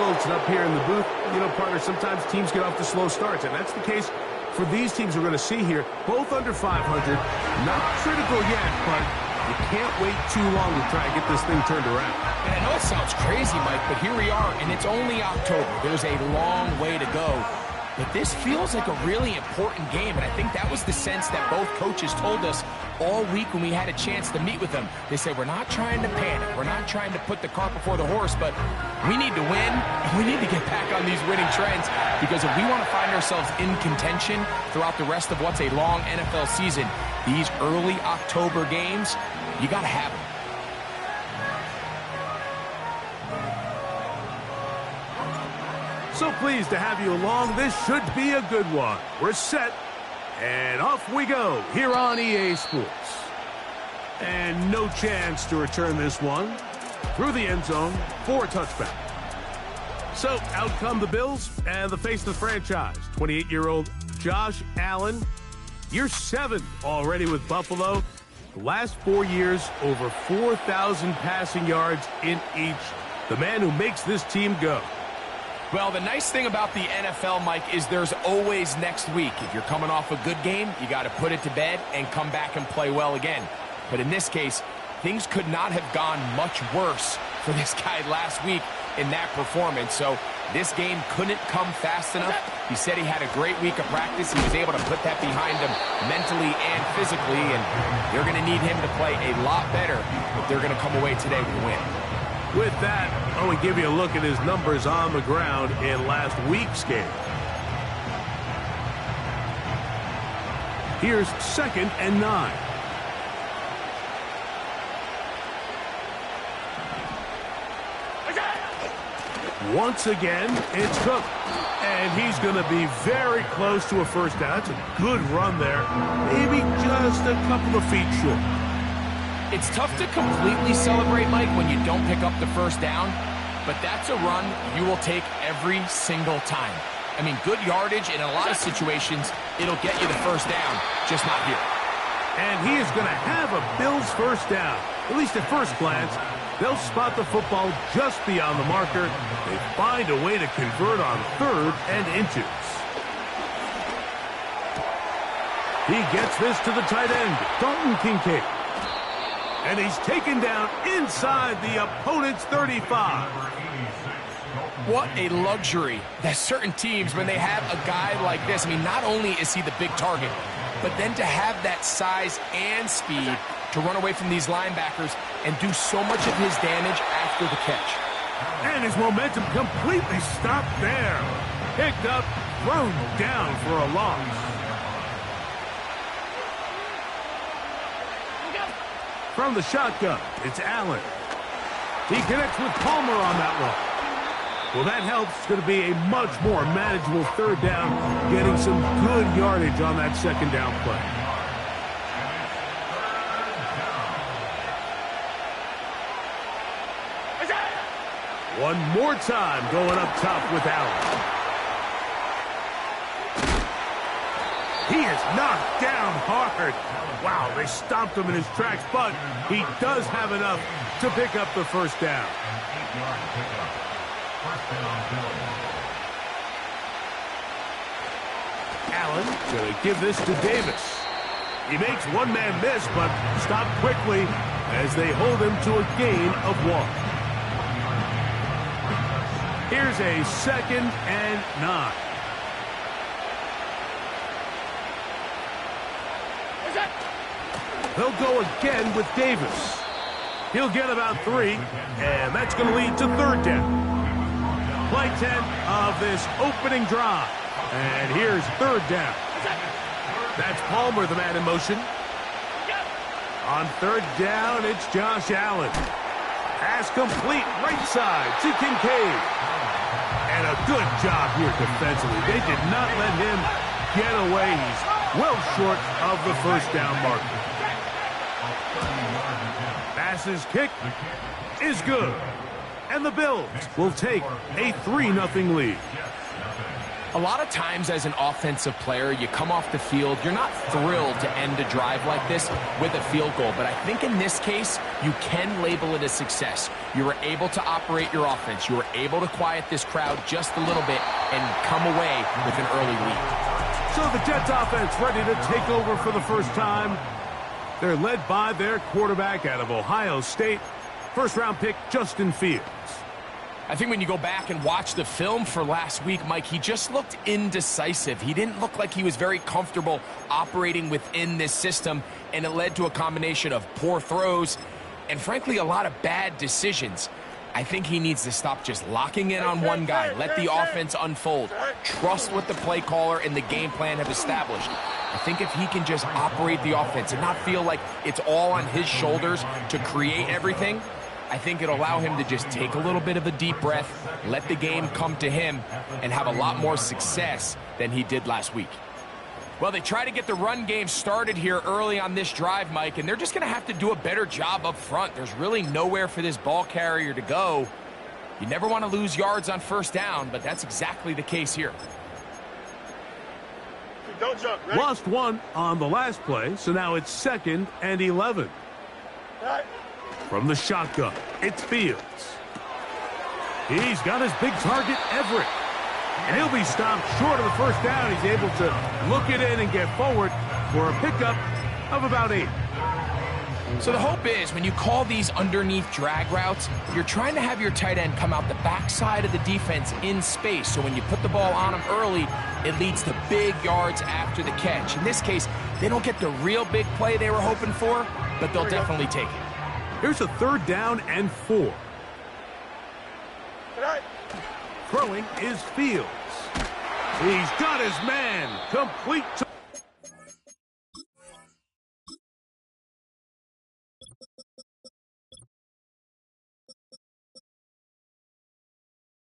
folks, and up here in the booth, you know, partner, sometimes teams get off to slow starts, and that's the case for these teams we're going to see here. Both under 500, not critical yet, but you can't wait too long to try and get this thing turned around. And I know it sounds crazy, Mike, but here we are, and it's only October. There's a long way to go. But this feels like a really important game, and I think that was the sense that both coaches told us all week when we had a chance to meet with them. They said, we're not trying to panic. We're not trying to put the cart before the horse, but we need to win, and we need to get back on these winning trends, because if we want to find ourselves in contention throughout the rest of what's a long NFL season, these early October games, you got to have them. So pleased to have you along. This should be a good one. We're set, and off we go here on EA Sports. And no chance to return this one through the end zone for a touchback. So out come the Bills and the face of the franchise, 28-year-old Josh Allen. Year 7 already with Buffalo. The last 4 years, over 4,000 passing yards in each. The man who makes this team go. Well, the nice thing about the NFL, Mike, is there's always next week. If you're coming off a good game, you got to put it to bed and come back and play well again. But in this case, things could not have gone much worse for this guy last week in that performance. So this game couldn't come fast enough. He said he had a great week of practice. He was able to put that behind him mentally and physically, and they're going to need him to play a lot better if they're going to come away today with a win. With that, I will give you a look at his numbers on the ground in last week's game. Here's 2nd and 9. Once again, it's Cook. And he's going to be very close to a first down. That's a good run there. Maybe just a couple of feet short. It's tough to completely celebrate, Mike, when you don't pick up the first down, but that's a run you will take every single time. I mean, good yardage in a lot of situations, it'll get you the first down, just not here. And he is going to have a Bills first down. At least at first glance, they'll spot the football just beyond the marker. They find a way to convert on 3rd and inches. He gets this to the tight end, Dalton Kincaid. And he's taken down inside the opponent's 35. What a luxury that certain teams, when they have a guy like this, I mean, not only is he the big target, but then to have that size and speed to run away from these linebackers and do so much of his damage after the catch. And his momentum completely stopped there. Picked up, thrown down for a loss. From the shotgun, it's Allen. He connects with Palmer on that one. Well, that helps. It's going to be a much more manageable 3rd down, getting some good yardage on that 2nd down play. One more time going up top with Allen. He is knocked down hard. Wow, they stopped him in his tracks, but he does have enough to pick up the first down. Allen going to give this to Davis. He makes one man miss, but stopped quickly as they hold him to a gain of 1. Here's a 2nd and 9. They'll go again with Davis. He'll get about 3, and that's going to lead to 3rd down. Play 10 of this opening drive. And here's 3rd down. That's Palmer, the man in motion. On 3rd down, it's Josh Allen. Pass complete right side to Kincaid. And a good job here defensively. They did not let him get away. He's well short of the first down marker. Passes kick is good. And the Bills will take a 3-0 lead. A lot of times as an offensive player, you come off the field, you're not thrilled to end a drive like this with a field goal. But I think in this case, you can label it a success. You were able to operate your offense. You were able to quiet this crowd just a little bit and come away with an early lead. So the Jets offense ready to take over for the first time. They're led by their quarterback out of Ohio State, first-round pick Justin Fields. I think when you go back and watch the film for last week, Mike, he just looked indecisive. He didn't look like he was very comfortable operating within this system, and it led to a combination of poor throws and, frankly, a lot of bad decisions. I think he needs to stop just locking in on one guy. Let the offense unfold. Trust what the play caller and the game plan have established. I think if he can just operate the offense and not feel like it's all on his shoulders to create everything, I think it'll allow him to just take a little bit of a deep breath, let the game come to him, and have a lot more success than he did last week. Well, they try to get the run game started here early on this drive, Mike, and they're just going to have to do a better job up front. There's really nowhere for this ball carrier to go. You never want to lose yards on first down, but that's exactly the case here. Don't jump, right? Lost one on the last play, so now it's 2nd and 11. Right. From the shotgun, it's Fields. He's got his big target, Everett. And he'll be stopped short of the first down. He's able to look it in and get forward for a pickup of about 8. So the hope is when you call these underneath drag routes, you're trying to have your tight end come out the backside of the defense in space. So when you put the ball on him early, it leads to big yards after the catch. In this case, they don't get the real big play they were hoping for, but they'll definitely take it. Here's a 3rd down and 4. Throwing is Fields. He's got his man complete to